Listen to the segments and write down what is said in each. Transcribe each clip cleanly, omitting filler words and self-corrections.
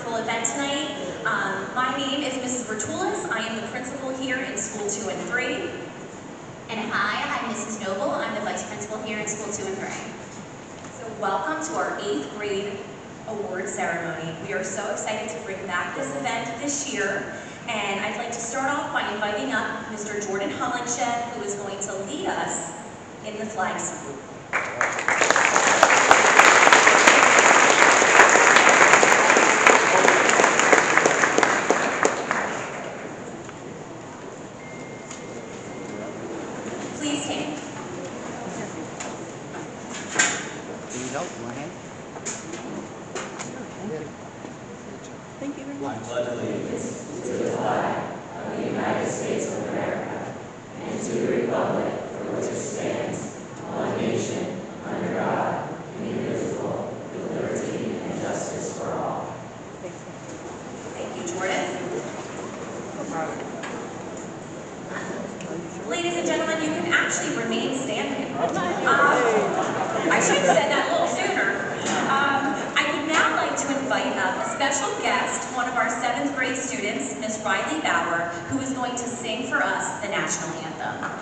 wonderful event tonight. My name is Mrs. Bertulis. I am the principal here in School 2 and 3. And hi, I'm Mrs. Noble. I'm the vice principal here in School 2 and 3. So welcome to our 8th grade award ceremony. We are so excited to bring back this event this year. And I'd like to start off by inviting up Mr. Jordan Hollingshed, who is going to lead us in the flag salute. Please stand. Thank you very I much. pledge allegiance to the flag of the United States of America and to the republic for which it stands, one nation, under God, indivisible, with liberty and justice for all. Thank you, Jordan. Ladies and gentlemen, you can actually remain standing. I should have said that a little sooner. I would now like to invite up a special guest, one of our 7th grade students, Miss Riley Bauer, who is going to sing for us the national anthem.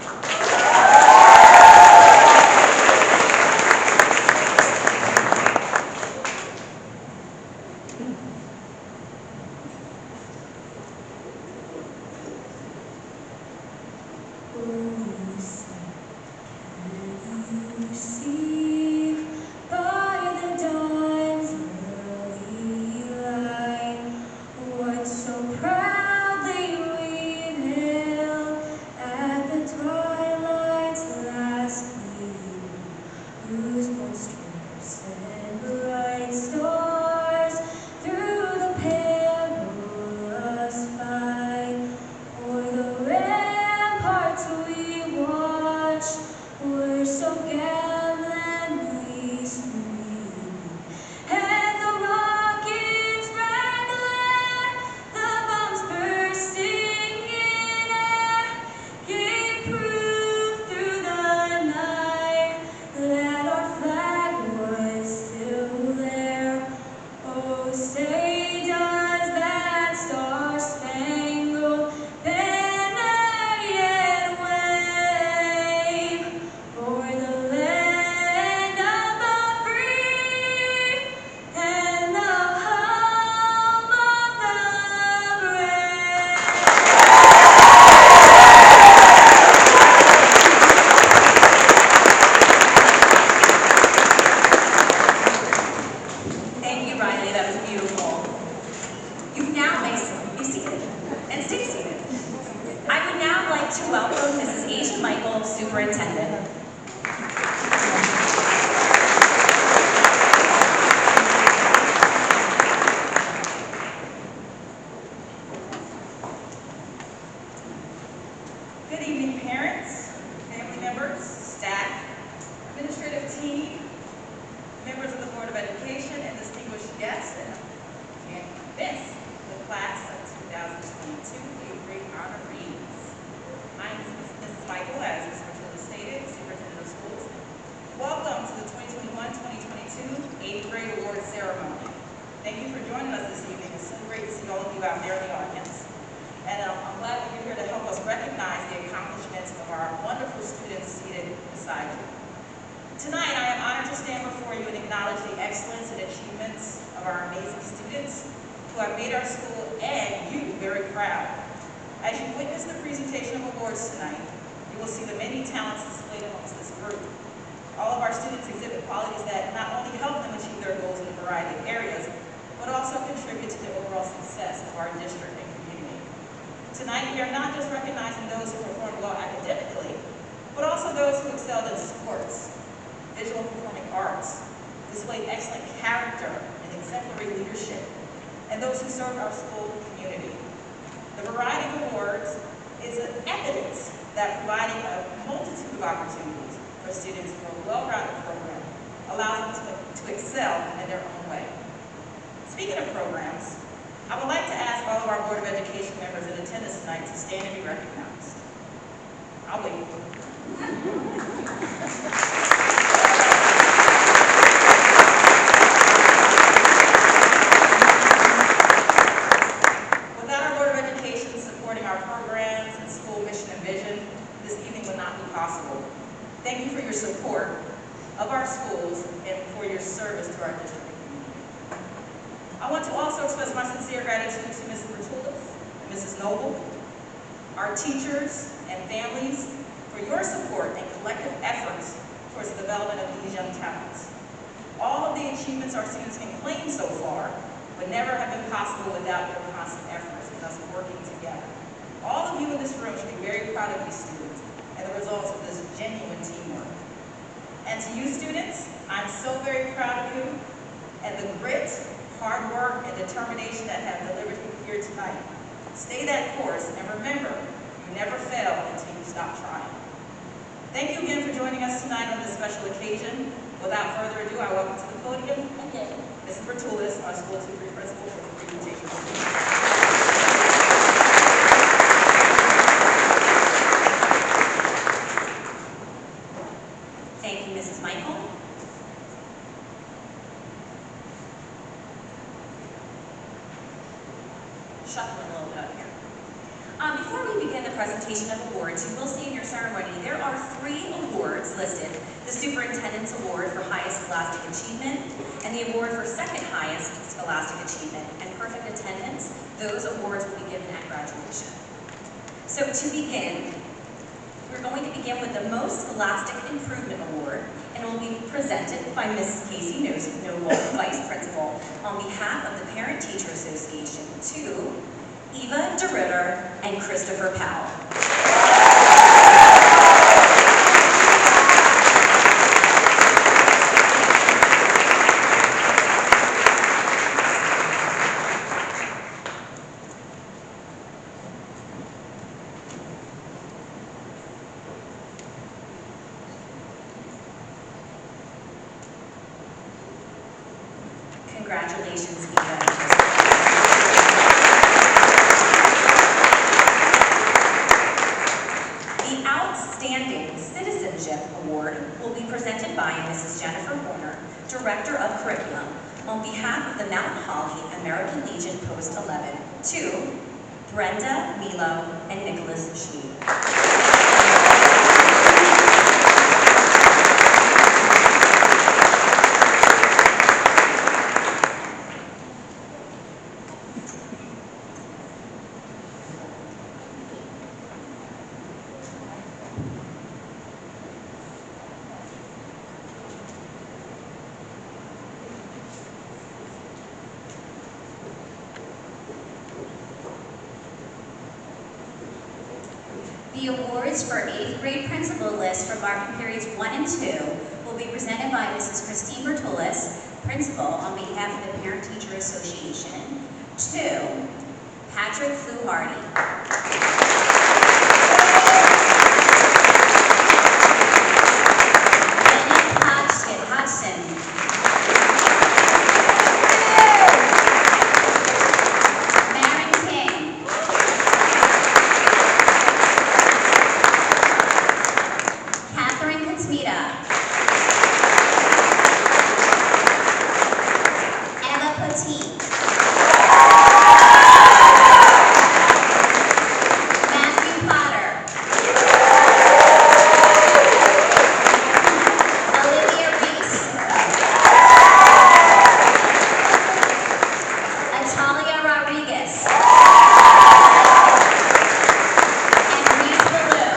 Superintendent. Good evening, parents, family members, staff, administrative team, members of the Board of Education, and distinguished guests, and this, the class of 2022 8th grade honorees. I am Mrs. Michael, as Ms. Bertulis stated, Superintendent of Schools. Welcome to the 2021-2022 8th grade award ceremony. Thank you for joining us this evening. It's so great to see all of you out there in the audience. And I'm glad that you're here to help us recognize the accomplishments of our wonderful students seated beside you. Tonight, I am honored to stand before you and acknowledge the excellence and achievements of our amazing students who have made our school and you very proud. As you witness the presentation of awards tonight, you will see the many talents displayed amongst this group. All of our students exhibit qualities that not only help them achieve their goals in a variety of areas, but also contribute to the overall success of our district and community. Tonight, we are not just recognizing those who performed well academically, but also those who excelled in sports, visual and performing arts, displayed excellent character and exemplary leadership, and those who served our school community. The variety of awards is evidence that providing a multitude of opportunities for students for a well-rounded program allows them to excel in their own way. Speaking of programs, I would like to ask all of our Board of Education members in attendance tonight to stand and be recognized. I'll wait. express my sincere gratitude to Mrs. Bertulis and Mrs. Noble, our teachers and families, for your support and collective efforts towards the development of these young talents. All of the achievements our students can claim so far would never have been possible without your constant efforts and us working together. All of you in this room should be very proud of these students and the results of this genuine teamwork. And to you students, I'm so very proud of you and the grit, hard work, and determination that have delivered you here tonight. Stay that course and remember, you never fail until you stop trying. Thank you again for joining us tonight on this special occasion. Without further ado, I welcome to the podium again Mrs. Bertulis, our School 2-3 principal, for the presentation. Thank you, Mrs. Michael. Shuffling a little bit up here. Before we begin the presentation of awards, you will see in your ceremony there are 3 awards listed: the Superintendent's Award for Highest Scholastic Achievement, and the Award for Second Highest Scholastic Achievement and Perfect Attendance. Those awards will be given at graduation. So to begin, we're going to begin with the Most Scholastic Improvement Award, and it will be presented by Mrs. Casey Noble, Vice Principal, on behalf of the Parent-Teacher Association to Eva DeRitter and Christopher Powell. Congratulations, Eva and Christopher. The Outstanding Citizenship Award will be presented by Mrs. Jennifer Horner, Director of Curriculum, on behalf of the Mount Holly American Legion Post 11 to Brenda, Milo, and Nicholas Schmid. The awards for 8th grade principal list for marking periods 1 and 2 will be presented by Mrs. Christine Bertulis, Principal, on behalf of the Parent-Teacher Association, to Patrick Fluharty. Bennett Hodgson. Maren King. Catherine Katsmita. Ella Petit. Matthew Potter. Olivia Reese. Atalia Rodriguez. And Reese Ballou.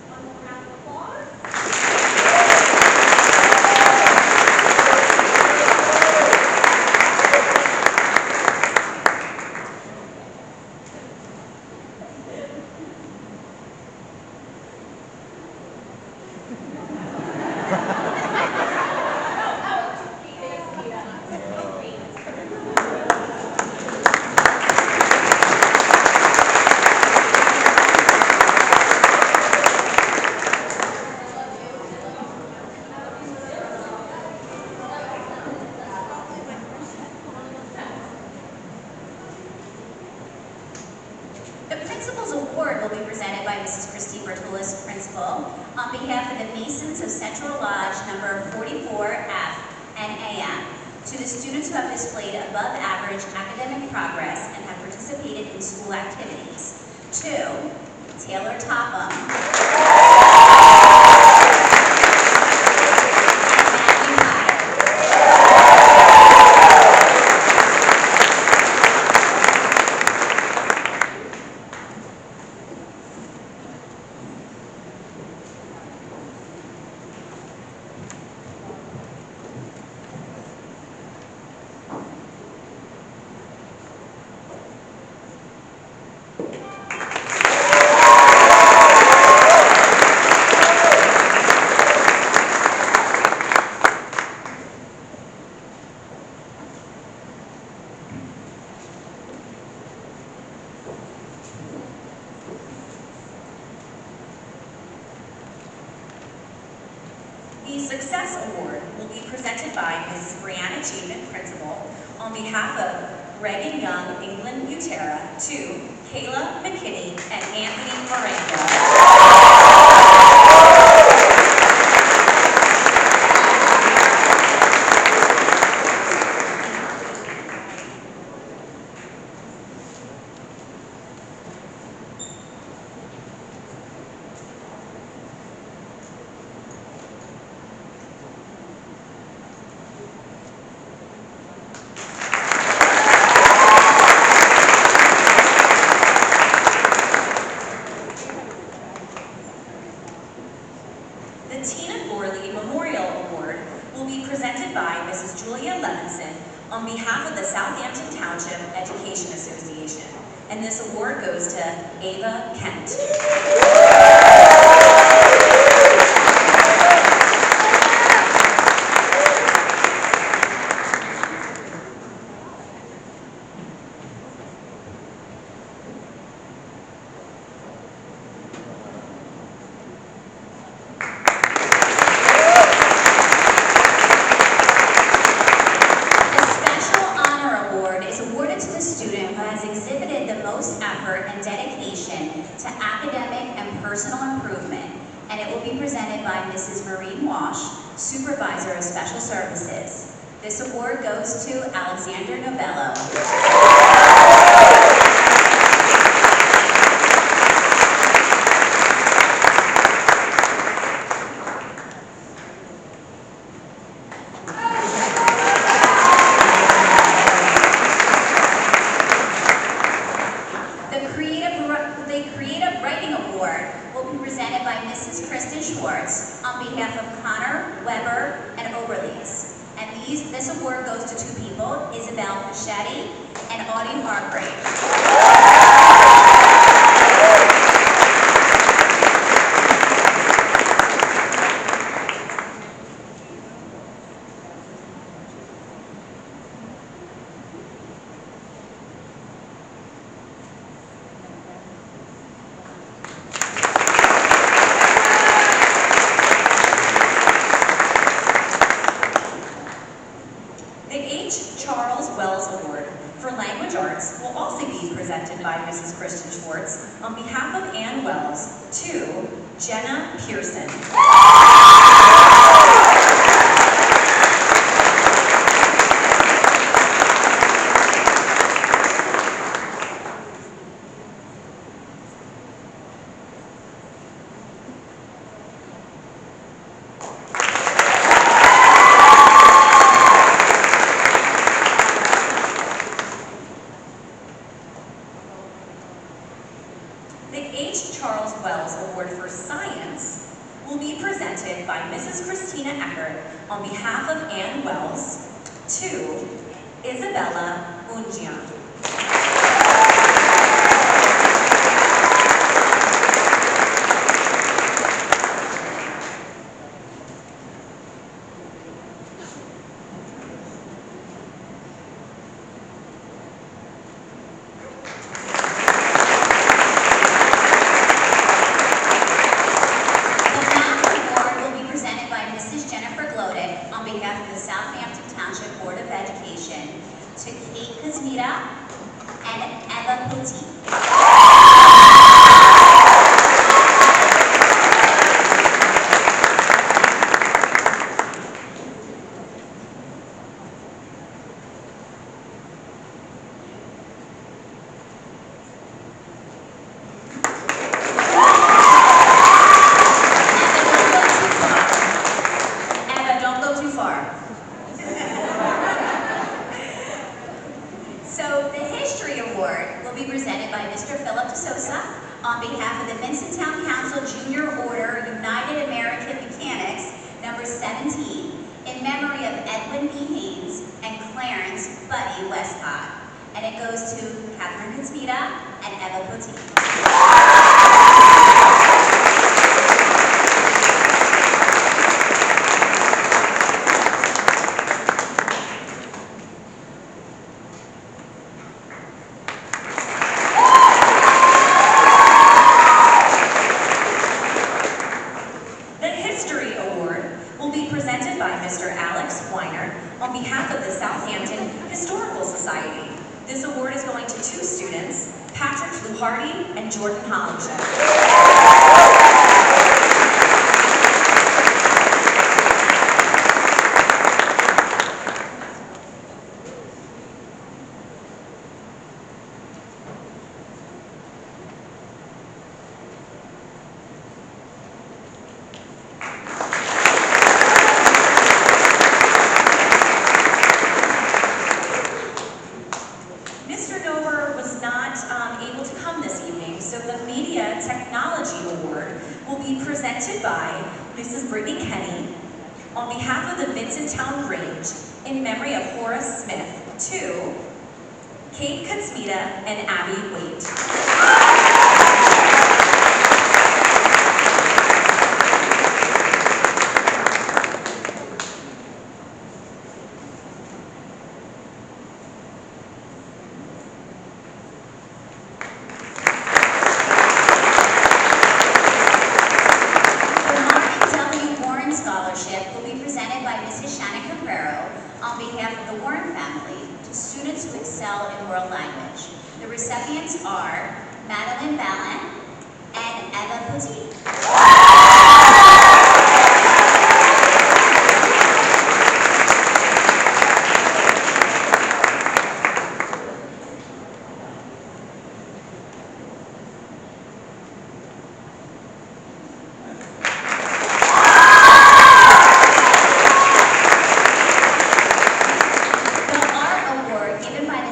One more round of applause. The Principal's Award will be presented by Mrs. Christine Bertulis, Principal, on behalf of the Masons of Central Lodge number 44F and AM, To the students who have displayed above average academic progress and have participated in school activities. 2, Taylor Topham and Matthew Potter. The Success Award will be presented by Mrs. Brianna Chapin, Principal, on behalf of Reagan Young, England Butera, to Kayla McKinney and Anthony Miranda. The Tina Gorley Memorial Award will be presented by Mrs. Julia Levinson on behalf of the Southampton Township Education Association. And this award goes to Ava Kent. Exhibited the most effort and dedication to academic and personal improvement, and it will be presented by Mrs. Maureen Walsh, Supervisor of Special Services. This award goes to Alexander Novello. The Creative Writing Award will be presented by Mrs. Kristen Schwartz on behalf of Connor, Weber, and Oberlees. And this award goes to 2 people, Isabel Pachetti and Audie Hargrave. Charles Wells Award for Language Arts will also be presented by Mrs. Kristen Schwartz on behalf of Ann Wells to Jenna Pearson. The H. Charles Wells Award for Science will be presented by Mrs. Christina Eckert on behalf of Ann Wells to Isabella Unjian. On behalf of the Southampton Township Board of Education, to Kate Kazmita and Eva Petit. So the History Award will be presented by Mr. Philip DeSosa on behalf of the Vincenttown Council Junior Order United American Mechanics, number 17, in memory of Edwin B. Haynes and Clarence Buddy Westcott. And it goes to Catherine Consmita and Eva Poteet. On behalf of the Southampton Historical Society. This award is going to two students, Patrick Fluharty and Jordan Hollingshead. Mrs. Brittany Kenny, on behalf of the Vincenttown Range, in memory of Horace Smith, to Kate Katsmita and Abby Waite.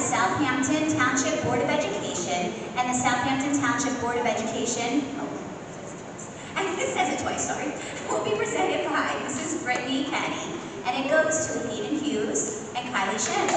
Southampton Township Board of Education and the Southampton Township Board of Education, this says it twice, sorry, will be presented by Mrs. Brittany Kenny, and it goes to Hayden Hughes and Kylie Shin.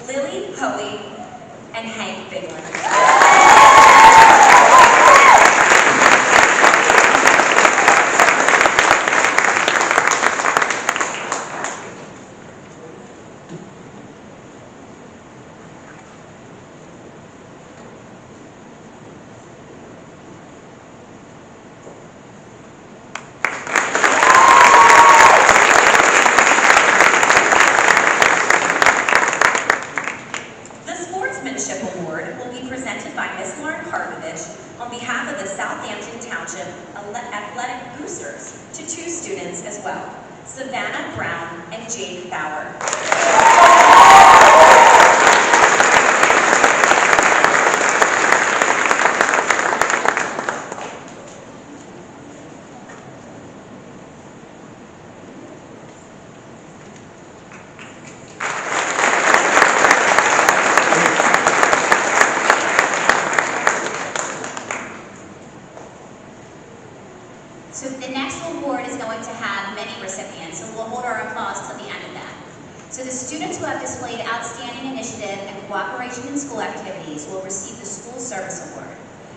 Lily Hoey and Hank Bigland. Award will be presented by Ms. Lauren Karpovich on behalf of the Southampton Township Athletic Boosters to two students as well, Savannah Brown and Jade Bauer. So the next award is going to have many recipients, so we'll hold our applause till the end of that. So the students who have displayed outstanding initiative and cooperation in school activities will receive the School Service Award.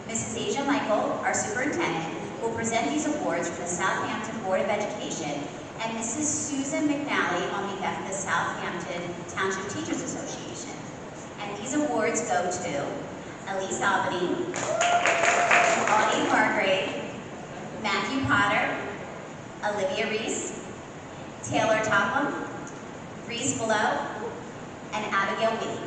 Mrs. Asia Michael, our superintendent, will present these awards from the Southampton Board of Education, and Mrs. Susan McNally on behalf of the Southampton Township Teachers Association. And these awards go to Elise Albany, Audie Margrave, Matthew Potter, Olivia Reese, Taylor Topham, Reese Below, and Abigail Wee.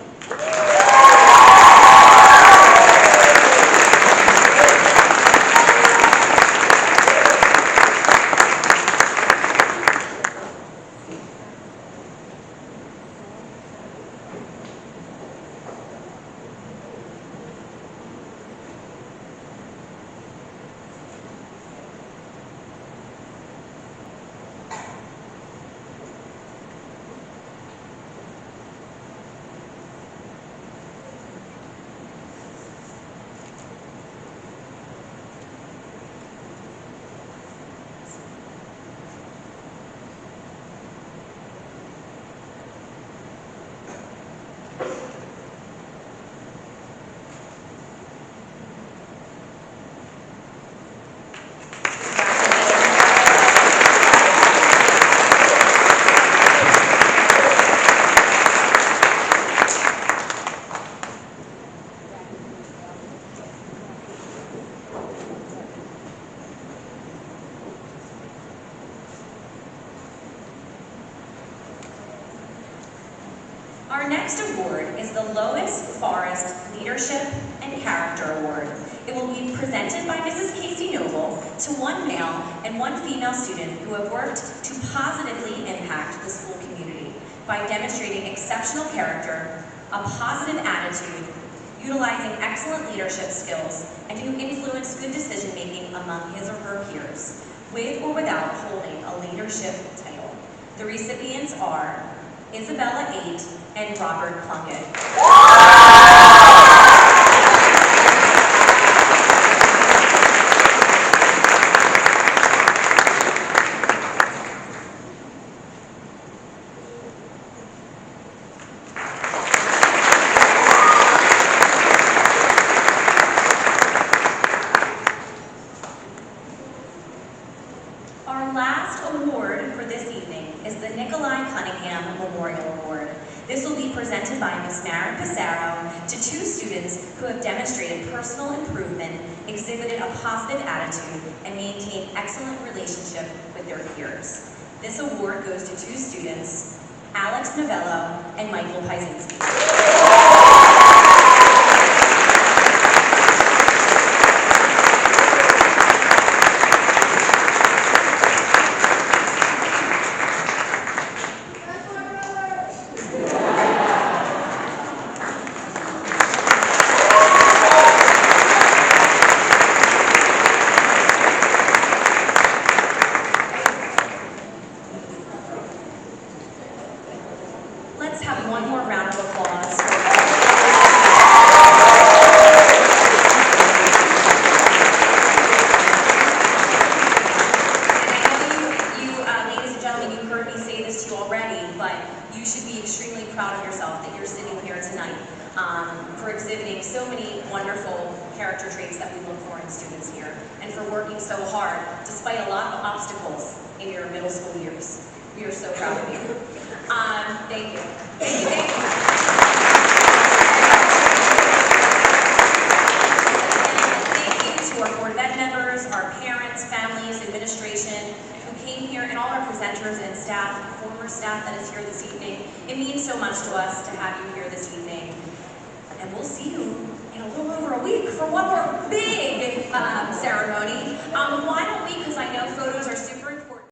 Our next award is the Lois Forrest Leadership and Character Award. It will be presented by Mrs. Casey Noble to one male and one female student who have worked to positively impact the school community by demonstrating exceptional character, a positive attitude, utilizing excellent leadership skills, and who influence good decision-making among his or her peers, with or without holding a leadership title. The recipients are Isabella 8 and Robert Plunkett. Our last award for this evening is the Nikolai Cunningham Memorial Award. This will be presented by Ms. Maren Pissarro to two students who have demonstrated personal improvement, exhibited a positive attitude, and maintained excellent relationship with their peers. This award goes to two students, Alex Novello and Michael Piesinski. Let's have one more round of applause for all extremely proud of yourself that you're sitting here tonight for exhibiting so many wonderful character traits that we look for in students here, and for working so hard despite a lot of obstacles in your middle school years. We are so proud of you. Thank you. Thank you, thank you. And thank you to our Board of Ed members, our parents, families, administration, who came here, and all our presenters and staff, former staff that is here this evening. It means so much to us to have you here this evening. And we'll see you in a little over a week for one more big ceremony. Why don't we, because I know photos are super important.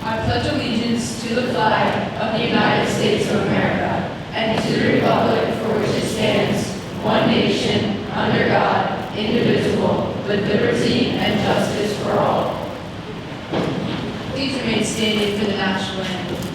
I pledge allegiance to the flag of the United States of America and to the republic for which it stands, one nation, under God, indivisible, with liberty and justice for all. Please remain standing for the national anthem.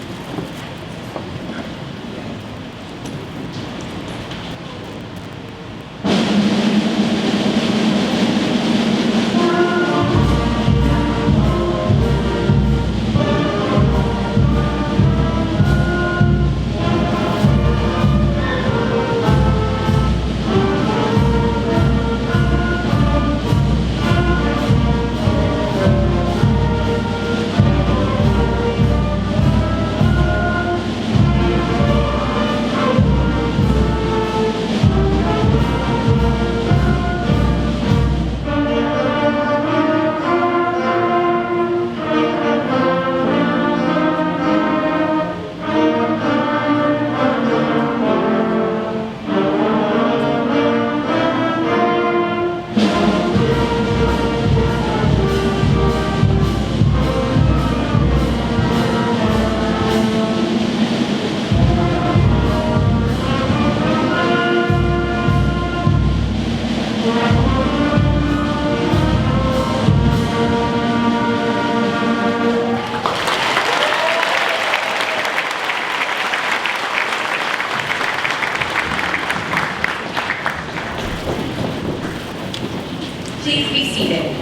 Please be seated.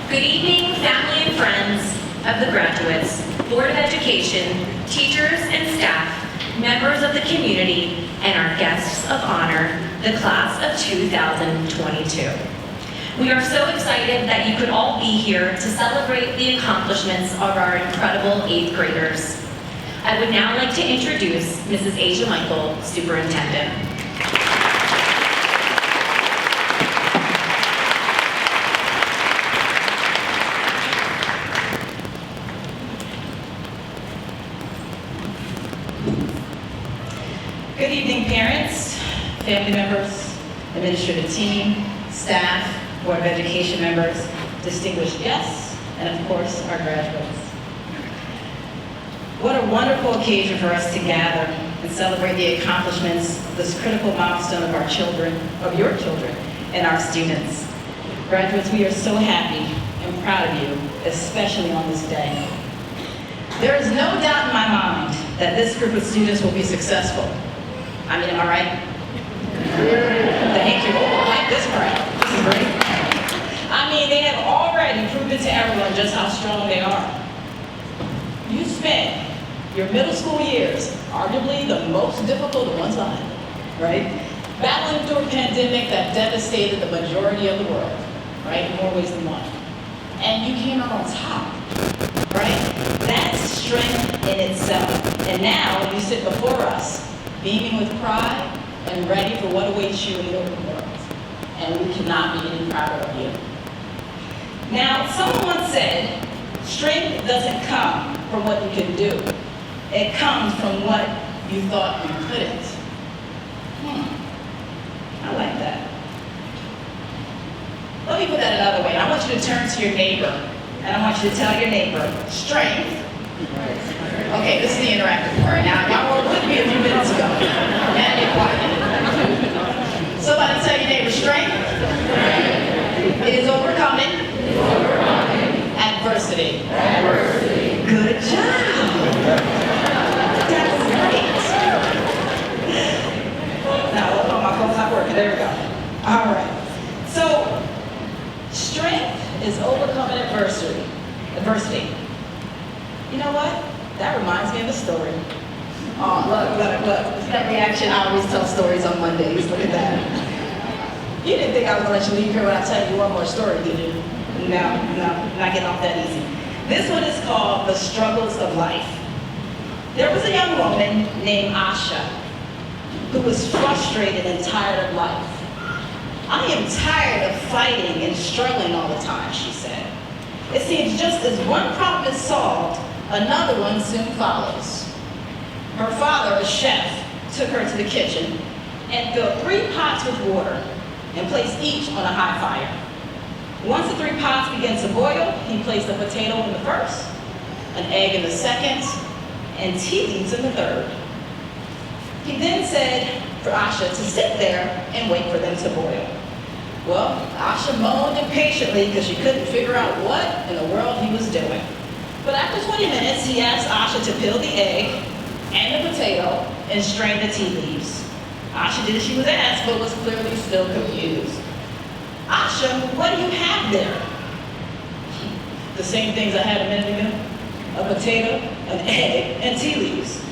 Good evening, family and friends of the graduates, Board of Education, teachers and staff, members of the community, and our guests of honor, the class of 2022. We are so excited that you could all be here to celebrate the accomplishments of our incredible 8th graders. I would now like to introduce Mrs. Asia Michael, Superintendent. Good evening, parents, family members, administrative team, staff, Board of Education members, distinguished guests, and of course, our graduates. What a wonderful occasion for us to gather and celebrate the accomplishments of this critical milestone of our children, of your children, and our students. Graduates, we are so happy and proud of you, especially on this day. There is no doubt in my mind that this group of students will be successful. I mean, am I right? Thank you. Oh, I like this part. This is great. I mean, they have already proven to everyone just how strong they are. You spent your middle school years, arguably the most difficult ones on it, right? Battling through a pandemic that devastated the majority of the world, right? In more ways than one. And you came out on top, right? That's strength in itself. And now you sit before us, beaming with pride and ready for what awaits you in the open world. And we cannot be any prouder of you. Now, someone once said, strength doesn't come from what you can do. It comes from what you thought you couldn't. I like that. Let me put that another way. I want you to turn to your neighbor, and I want you to tell your neighbor, strength. Okay, this is the interactive part. Now, y'all were with me a few minutes ago. Now you're quiet. Somebody tell your neighbor, strength. It is overcoming. Adversity. Good job. That's great. Now, oh, my phone's not working. There we go. All right. So, strength is overcoming adversity. You know what? That reminds me of a story. Oh, look. That reaction, I always tell stories on Mondays. Look at that. You didn't think I was going to let you leave here without telling you one more story, did you? No, not getting off that easy. This one is called The Struggles of Life. There was a young woman named Asha who was frustrated and tired of life. I am tired of fighting and struggling all the time, she said. It seems just as one problem is solved, another one soon follows. Her father, a chef, took her to the kitchen and filled 3 pots with water. and placed each on a high fire. Once the 3 pots began to boil, he placed a potato in the first, an egg in the second, and tea leaves in the third. He then said for Asha to sit there and wait for them to boil. Well, Asha moaned impatiently because she couldn't figure out what in the world he was doing. But after 20 minutes, he asked Asha to peel the egg and the potato and strain the tea leaves. Asha did as she was asked, but was clearly still confused. Asha, what do you have there? The same things I had a minute ago. A potato, an egg, and tea leaves.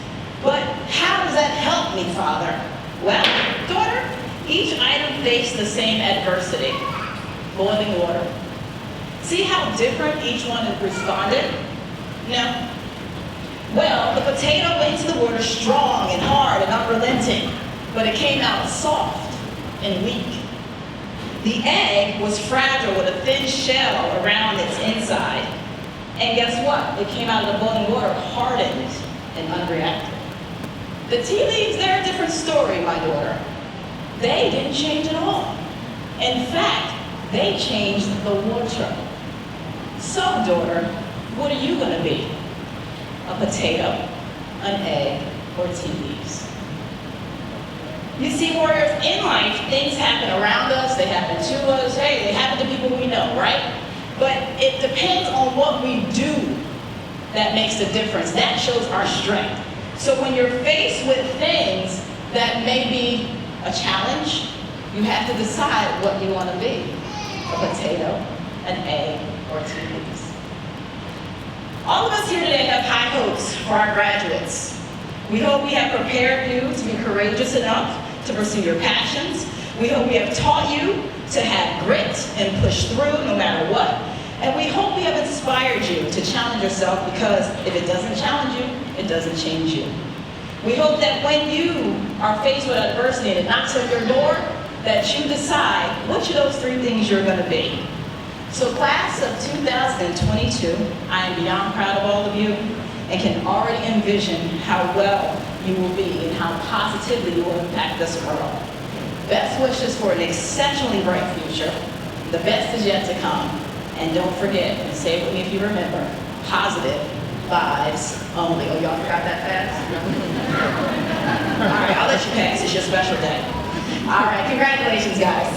But how does that help me, Father? Well, daughter, each item faced the same adversity, boiling water. See how different each one responded? No. Well, the potato went into the water strong and hard and unrelenting, but it came out soft and weak. The egg was fragile with a thin shell around its inside. And guess what? It came out of the boiling water hardened and unreactive. The tea leaves, they're a different story, my daughter. They didn't change at all. In fact, they changed the water. So, daughter, what are you going to be? A potato, an egg, or tea leaves? You see, warriors, in life, things happen around us, they happen to us, hey, they happen to people we know, right? But it depends on what we do that makes the difference. That shows our strength. So when you're faced with things that may be a challenge, you have to decide what you want to be. A potato, an egg, or tea leaves. All of us here today have high hopes for our graduates. We hope we have prepared you to be courageous enough to pursue your passions. We hope we have taught you to have grit and push through no matter what. And we hope we have inspired you to challenge yourself, because if it doesn't challenge you, it doesn't change you. We hope that when you are faced with adversity and it knocks on your door, that you decide which of those 3 things you're going to be. So class of 2022, I am beyond proud of all of you and can already envision how well you will be and how positively you will impact this world. Best wishes for an exceptionally bright future. The best is yet to come. And don't forget, and say it with me if you remember, positive vibes only. Oh, y'all forgot that fast? All right, I'll let you pass. It's your special day. All right, congratulations, guys.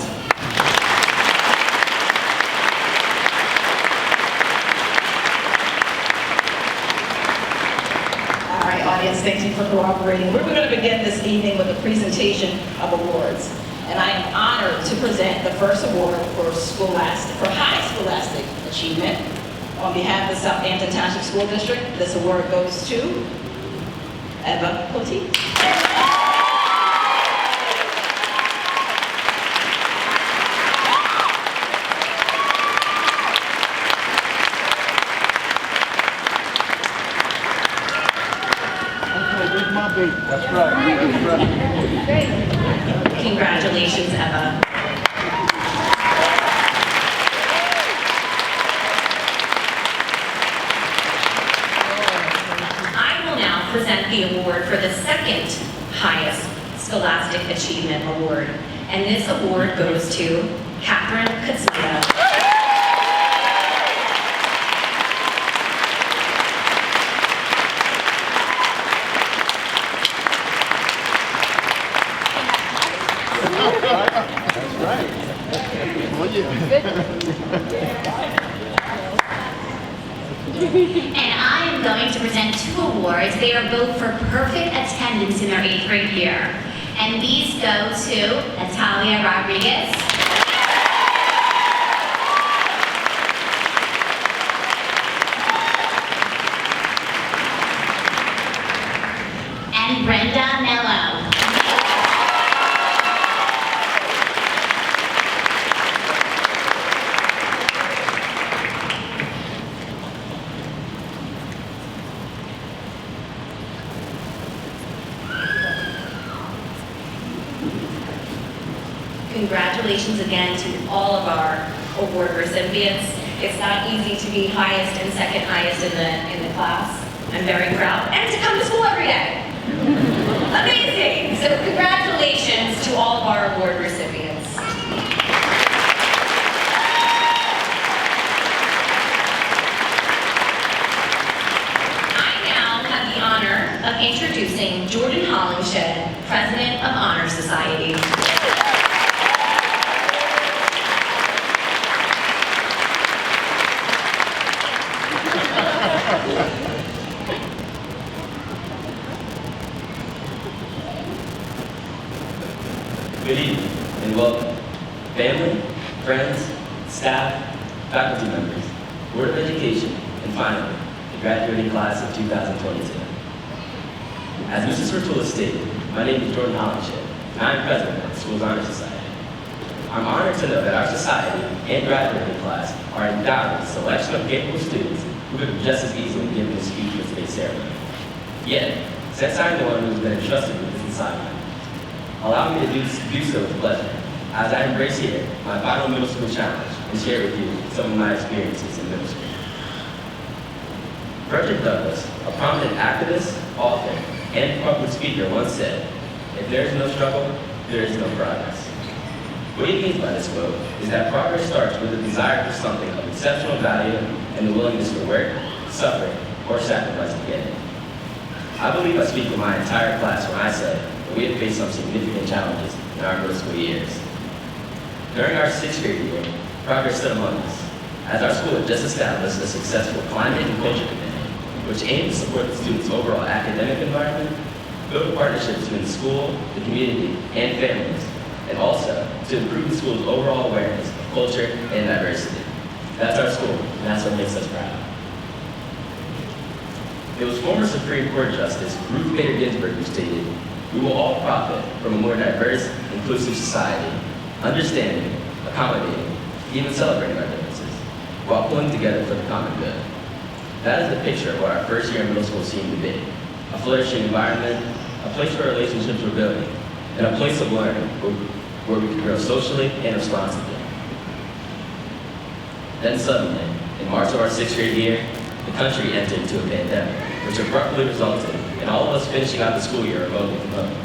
All right, audience, thank you for cooperating. We're going to begin this evening with a presentation of awards. And I am honored to present the first award for high scholastic achievement. On behalf of the Southampton Township School District, this award goes to Eva Poteet. That's right. Congratulations, Eva. I will now present the award for the second highest Scholastic Achievement Award. And this award goes to Catherine Katsuya. And I am going to present 2 awards. They are both for perfect attendance in their 8th grade year. And these go to Natalia Rodriguez and Brenda Mello. Congratulations again to all of our award recipients. It's not easy to be highest and second highest in the class. I'm very proud. And to come to school every day. Amazing. So congratulations to all of our award recipients. Good evening and welcome. Family, friends, staff, faculty members, Board of Education, and finally, the graduating class of 2022. As Mrs. Rotula stated, my name is Jordan Hollingshed, and I am president of the school's Honor Society. I'm honored to know that our society and graduating class are endowed with a selection of capable students who could have just as easily given a speech for today's ceremony. Yet, since I am the one who has been entrusted with this assignment, allow me to do so with pleasure, as I embrace here my final middle school challenge and share with you some of my experiences in middle school. Frederick Douglass, a prominent activist, author, and public speaker once said, "If there is no struggle, there is no progress." What he means by this quote is that progress starts with a desire for something of exceptional value and the willingness to work, suffer, or sacrifice to get it. I believe I speak for my entire class when I say that we have faced some significant challenges in our middle school years. During our 6th grade year, progress stood among us, as our school had just established a successful climate and culture committee, which aimed to support the students' overall academic environment, build partnerships between the school, the community, and families, and also to improve the school's overall awareness of culture and diversity. That's our school, and that's what makes us proud. It was former Supreme Court Justice Ruth Bader Ginsburg who stated, "We will all profit from a more diverse, inclusive society, understanding, accommodating, even celebrating our differences, while pulling together for the common good." That is the picture of what our first year in middle school seemed to be: a flourishing environment, a place where relationships were building, and a place of learning where we could grow socially and responsibly. Then suddenly, in March of our 6th grade year, the country entered into a pandemic, which abruptly resulted in all of us finishing out the school year remotely from home.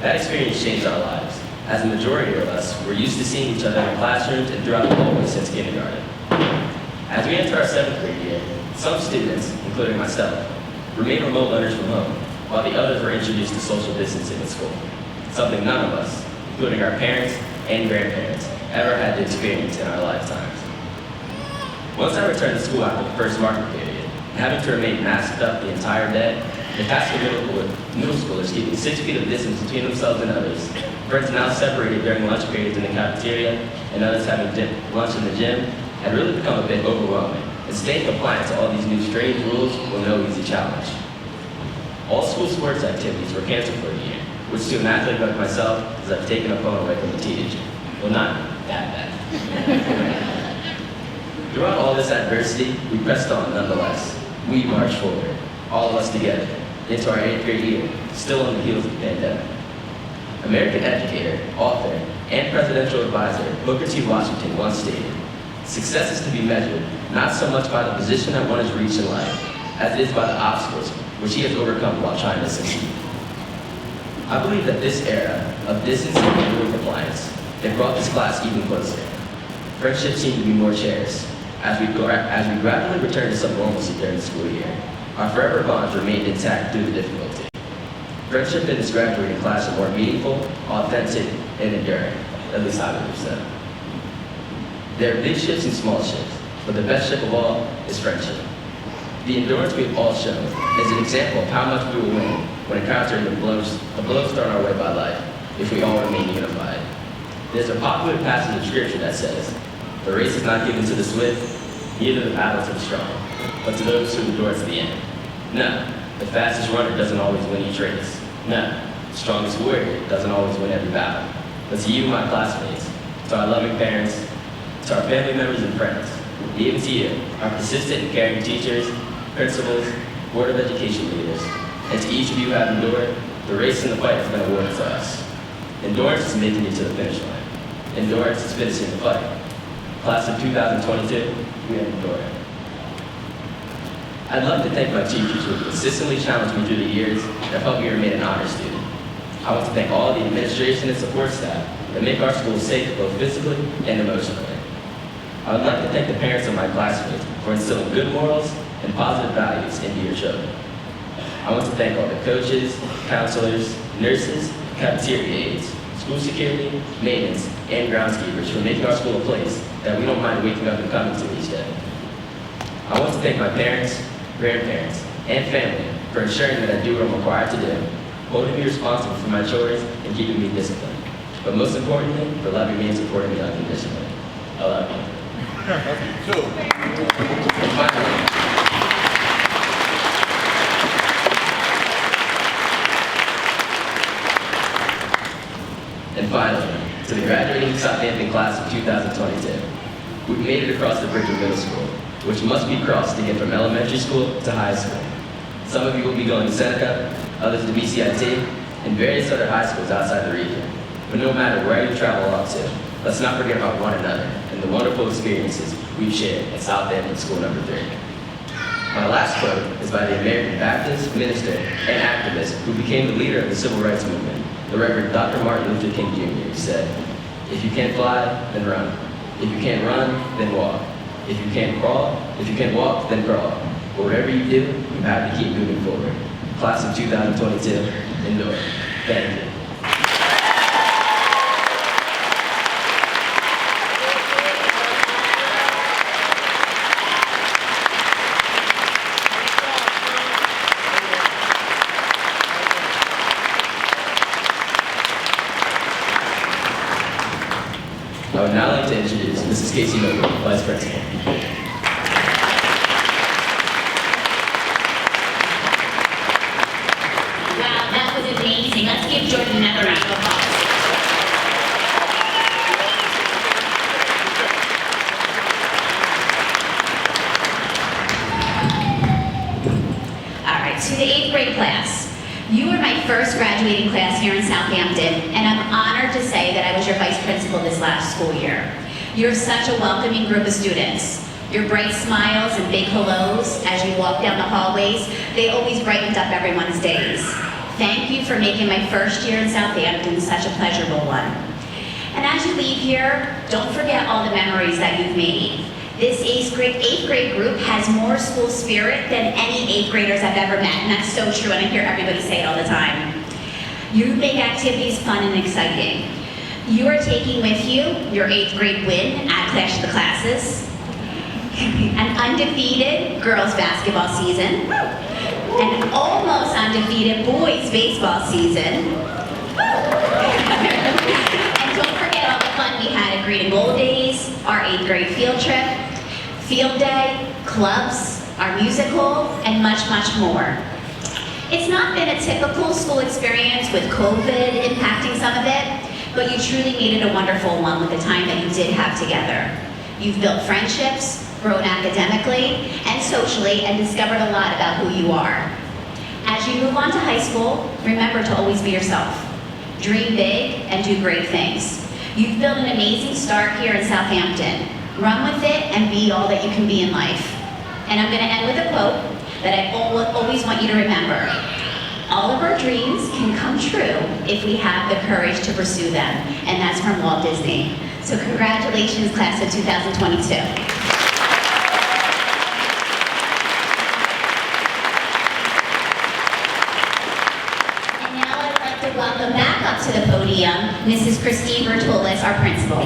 That experience changed our lives, as the majority of us were used to seeing each other in classrooms and throughout the hallways since kindergarten. As we enter our 7th grade year, some students, including myself, remained remote learners from home, while the others were introduced to social distancing in school, something none of us, including our parents and grandparents, ever had to experience in our lifetimes. Once I returned to school after the first marking period, having to remain masked up the entire day, the task of middle schoolers keeping 6 feet of distance between themselves and others, friends now separated during lunch periods in the cafeteria, and others having lunch in the gym, had really become a bit overwhelming, and staying compliant to all these new strange rules were no easy challenge. All school sports activities were canceled for a year, which to an athlete like myself is like taking a phone away from the teenager. Well, not that bad. Throughout all this adversity, we pressed on nonetheless. We marched forward, all of us together, into our 8th grade year, still on the heels of the pandemic. American educator, author, and presidential advisor Booker T. Washington once stated, "Success is to be measured not so much by the position that one has reached in life, as it is by the obstacles which he has overcome while trying to succeed." I believe that this era of distance and rule compliance has brought this class even closer. Friendships seem to be more cherished. As we gradually return to some normalcy during the school year, our forever bonds remained intact through the difficulty. Friendship in this graduating class are more meaningful, authentic, and enduring, at least I would have said. There are big shifts and small shifts, but the best ship of all is friendship. The endurance we have all shown is an example of how much we will win when encountering the blows thrown our way by life, if we all remain unified. There's a popular passage of scripture that says, "The race is not given to the swift, neither the battle to the strong, but to those who endure to the end." No, the fastest runner doesn't always win each race. No, the strongest warrior doesn't always win every battle. But to you, my classmates, to our loving parents, to our family members and friends, even to you, our persistent and caring teachers, principals, Board of Education leaders, and to each of you who have endured, the race and the fight has been awarded to us. Endurance is making it to the finish line. Endurance is finishing the fight. Class of 2022, we have endured. I'd love to thank my teachers who have consistently challenged me through the years and have helped me remain an honor student. I want to thank all the administration and support staff that make our school safe both physically and emotionally. I would like to thank the parents of my classmates for instilling good morals and positive values into your children. I want to thank all the coaches, counselors, nurses, cafeteria aides, school security, maintenance, and groundskeepers for making our school a place that we don't mind waking up and coming to each day. I want to thank my parents, grandparents, and family for ensuring that I do what I'm required to do, holding me responsible for my chores, and keeping me disciplined. but most importantly, for loving me and supporting me unconditionally. I love you. And finally, to the graduating Southampton class of 2022, we've made it across the bridge of middle school, which must be crossed to get from elementary school to high school. Some of you will be going to Seneca, others to BCIT, and various other high schools outside the region. But no matter where you travel up to, let's not forget about one another and the wonderful experiences we've shared at Southampton School Number 3. My last quote is by the American Baptist minister and activist who became the leader of the Civil Rights Movement, the Reverend Dr. Martin Luther King Jr. He said, "If you can't fly, then run. If you can't run, then walk. If you can't walk, then crawl. But whatever you do, you have to keep moving forward." Class of 2022, endure. Thank you. I would now like to introduce Mrs. Casey Noble, Vice Principal. Wow, that was amazing. Let's give Jordan another round of applause. All right, to the 8th grade class. You were my first graduating class here in Southampton, and I'm honored to say that I was your vice principal this last school year. You're such a welcoming group of students. Your bright smiles and big hellos as you walk down the hallways, they always brightened up everyone's days. Thank you for making my first year in Southampton such a pleasurable one. And as you leave here, don't forget all the memories that you've made. This 8th grade group has more school spirit than any 8th graders I've ever met, and that's so true, and I hear everybody say it all the time. You make activities fun and exciting. You are taking with you your 8th grade win at Clash of the Classes, an undefeated girls basketball season, an almost undefeated boys baseball season, and don't forget all the fun we had at Green and Gold Days, our 8th grade field trip, field day, clubs, our musical, and much, much more. It's not been a typical school experience with COVID impacting some of it, but you truly made it a wonderful one with the time that you did have together. You've built friendships, grown academically and socially, and discovered a lot about who you are. As you move on to high school, remember to always be yourself. Dream big and do great things. You've built an amazing start here in Southampton. Run with it and be all that you can be in life. And I'm going to end with a quote that I always want you to remember. All of our dreams can come true if we have the courage to pursue them. And that's from Walt Disney. So congratulations, class of 2022. And now I'd like to welcome back up to the podium, Mrs. Christine Bertulis, our principal.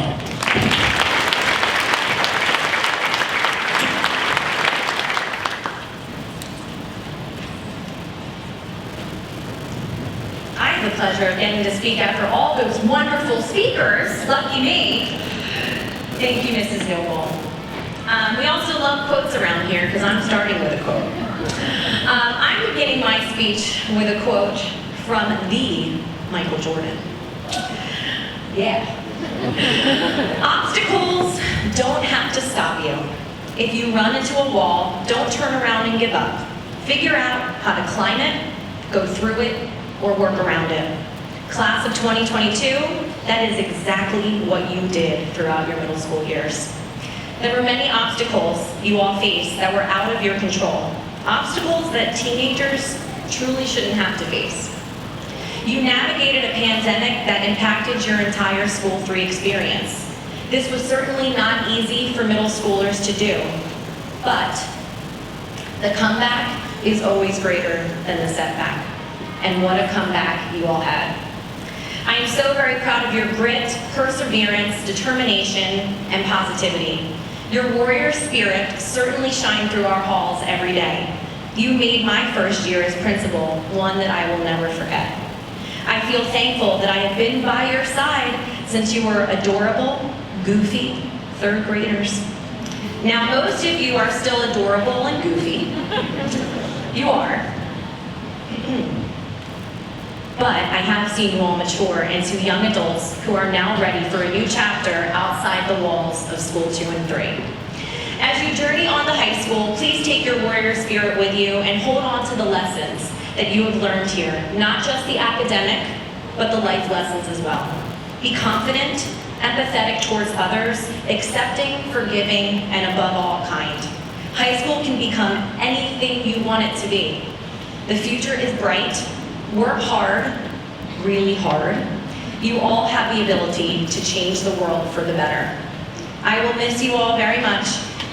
The pleasure of getting to speak after all those wonderful speakers. Lucky me. Thank you, Mrs. Noble. We also love quotes around here because I'm starting with a quote. I'm beginning my speech with a quote from the Michael Jordan. Yeah. Obstacles don't have to stop you. If you run into a wall, don't turn around and give up. Figure out how to climb it, go through it, or work around it. Class of 2022, that is exactly what you did throughout your middle school years. There were many obstacles you all faced that were out of your control. Obstacles that teenagers truly shouldn't have to face. You navigated a pandemic that impacted your entire School 3 experience. This was certainly not easy for middle schoolers to do, but the comeback is always greater than the setback. And what a comeback you all had. I am so very proud of your grit, perseverance, determination, and positivity. Your warrior spirit certainly shined through our halls every day. You made my first year as principal one that I will never forget. I feel thankful that I have been by your side since you were adorable, goofy, third graders. Now, most of you are still adorable and goofy. You are. But I have seen you all mature into young adults who are now ready for a new chapter outside the walls of School 2 and 3. As you journey on to high school, please take your warrior spirit with you and hold on to the lessons that you have learned here, not just the academic, but the life lessons as well. Be confident, empathetic towards others, accepting, forgiving, and above all, kind. High school can become anything you want it to be. The future is bright. Work hard, really hard. You all have the ability to change the world for the better. I will miss you all very much,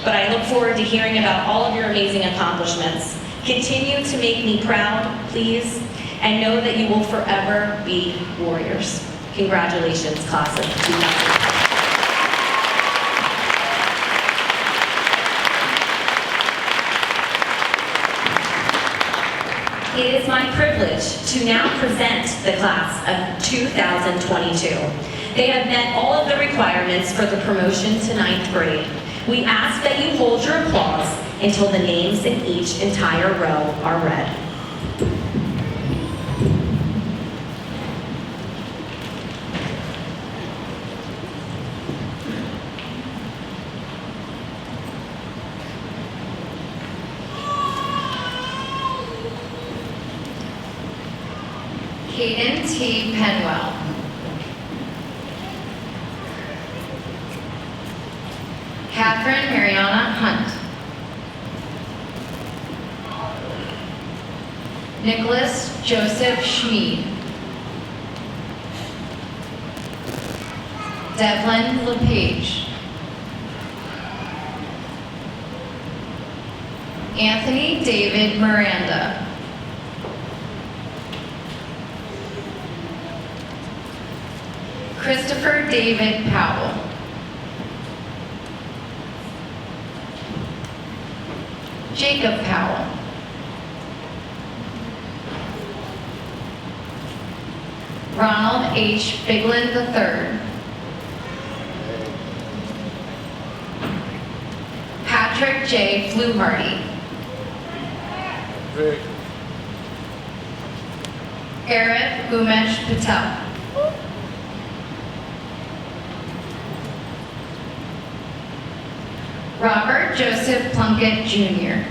but I look forward to hearing about all of your amazing accomplishments. Continue to make me proud, please, and know that you will forever be warriors. Congratulations, class of 2000. It is my privilege to now present the class of 2022. They have met all of the requirements for the promotion to 9th grade. We ask that you hold your applause until the names in each entire row are read. Hayden T. Penwell. Catherine Mariana Hunt. Nicholas Joseph Schmid. Devlin LePage. Anthony David Miranda. Christopher David Powell. Jacob Powell. Ronald H. Bigland III. Patrick J. Fluharty. Eric Umesh Patel. Robert Joseph Plunkett Jr.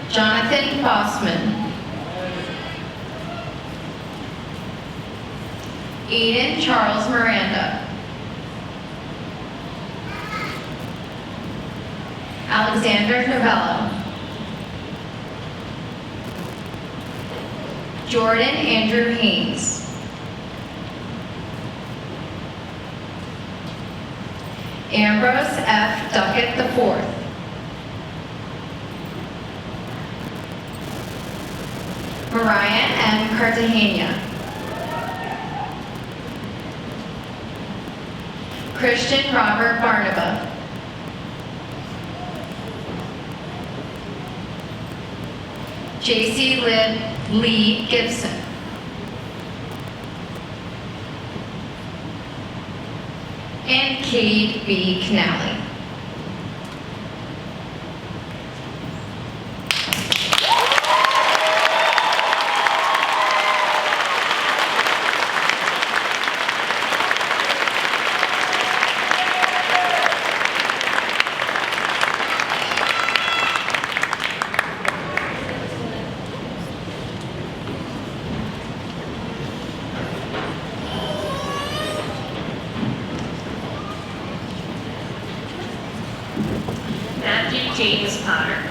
Jonathan Bossman. Aiden Charles Miranda. Alexander Novello. Jordan Andrew Haynes. Ambrose F. Duckett IV. Mariah M. Cartagena. Christian Robert Barnaba. JC Lee Gibson. And Cade B. Canally. James Potter.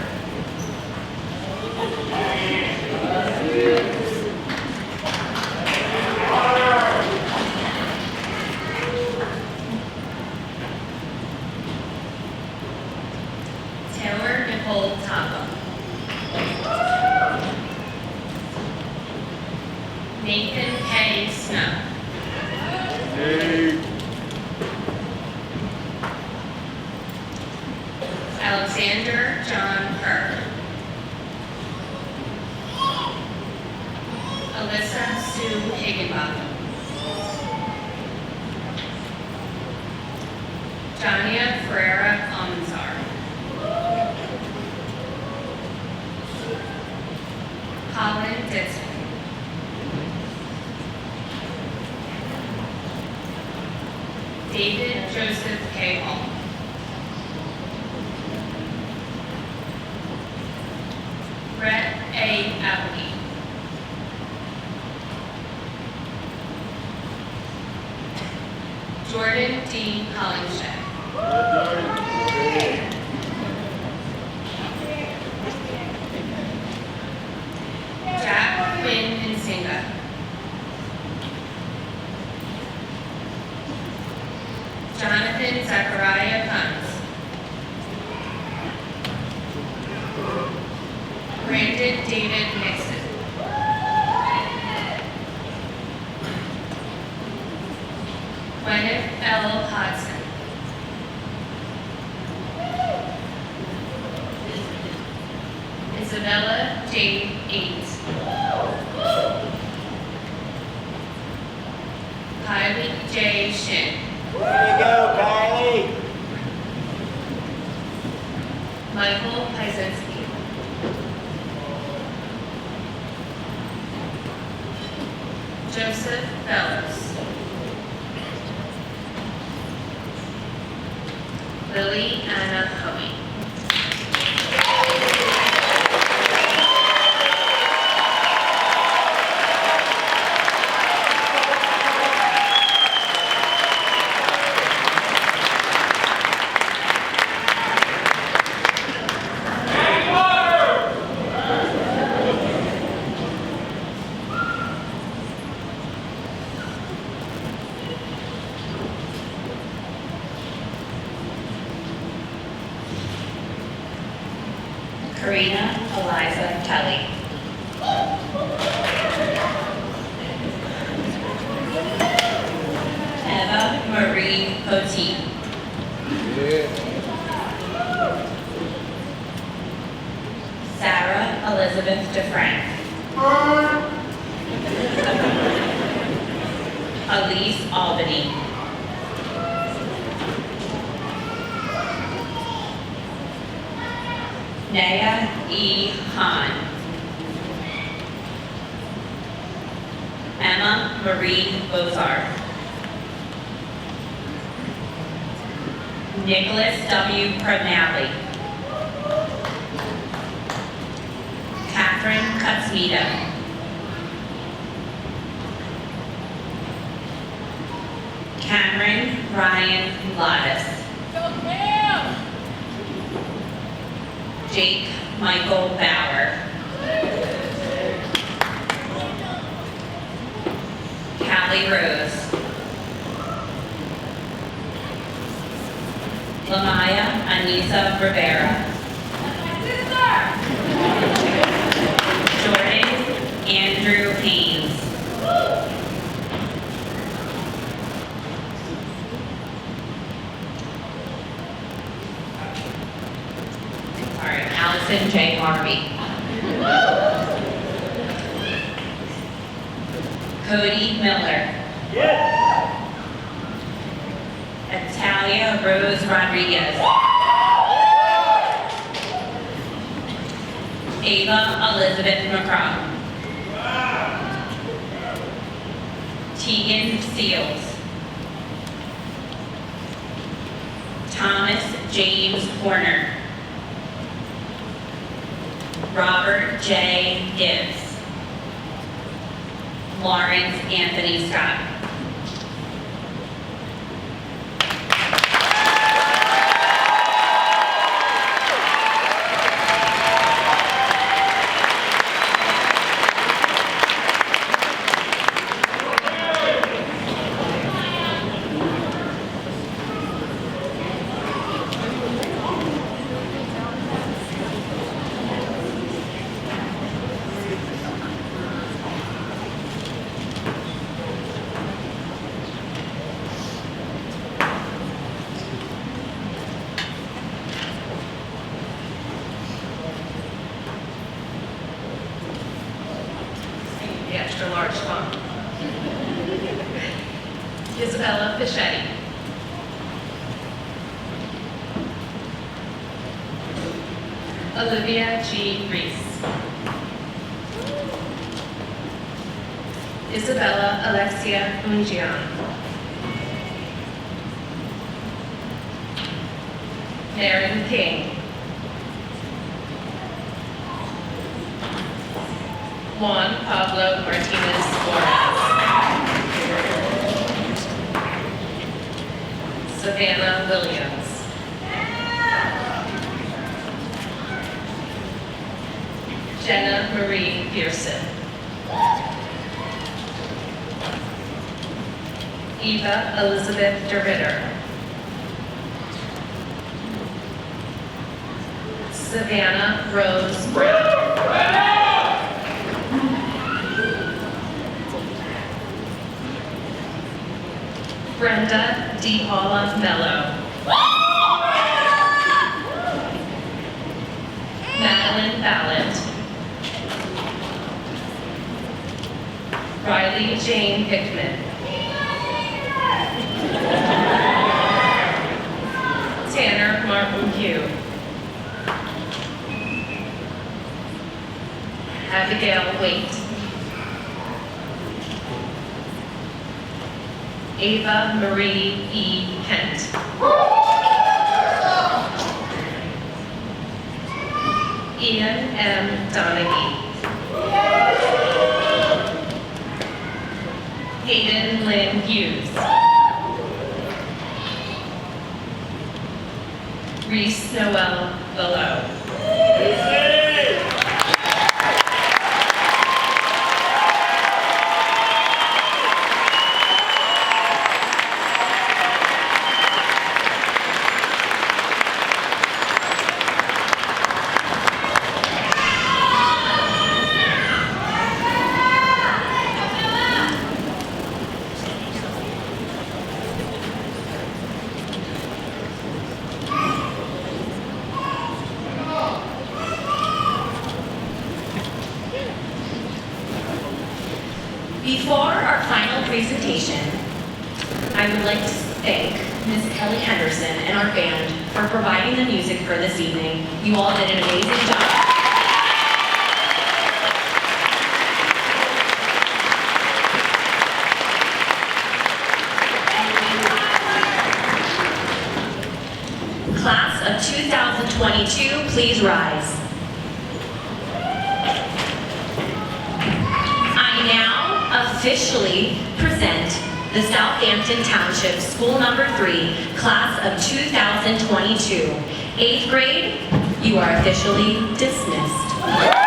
Taylor Nicole Tapa. Nathan K. Snow. Alexander John Kerr. Alyssa Sue Higginbotham. Jania Ferreira Almanzar. Colin Ditson. David Joseph K. Hall. Brett A. Appleby. Jordan D. Hollingshed. Jack Quinn Nsinga. Jonathan Zachariah Kuntz. Brandon David Nixon. Gwyneth L. Hodson. Isabella Jade Ates. Kylie J. Shin. Way to go, Kylie! Michael Pyzinski. Joseph Bellows. Lily Anna Hoey. Karina Eliza Tully. Eva Marie Poteet. Sarah Elizabeth DeFrank. Elise Albany. Naya E. Hahn. Emma Marie Bozar. Nicholas W. Pernally. Catherine Cutsmita. Cameron Ryan Gladys. Jake Michael Bauer. Callie Rose. Lamaya Anissa Rivera. Jordan Andrew Haynes. Sorry, Allison J. Harvey. Cody Miller. Natalia Rose Rodriguez. Ava Elizabeth McCrum. Tegan Seals. Thomas James Horner. Robert J. Gibbs. Lawrence Anthony Scott. the extra large font. Isabella Fischetti. Olivia G. Reese. Isabella Alexia Ungian. Aaron King. Juan Pablo Martinez Flores. Savannah Williams. Jenna Marie Pearson. Eva Elizabeth DeRitter. Savannah Rose Brown. Brenda D. Paula Mello. Madeline Ballett. Riley Jane Hickman. Tanner Martin Hugh. Abigail Waite. Ava Marie E. Kent. Ian M. Donaghy. Hayden Lynn Hughes. Reese Noel Below. Before our final presentation, I would like to thank Ms. Kelly Henderson and our band for providing the music for this evening. You all did an amazing job. Class of 2022, please rise. Officially present the Southampton Township School Number 3, Class of 2022. 8th grade, you are officially dismissed.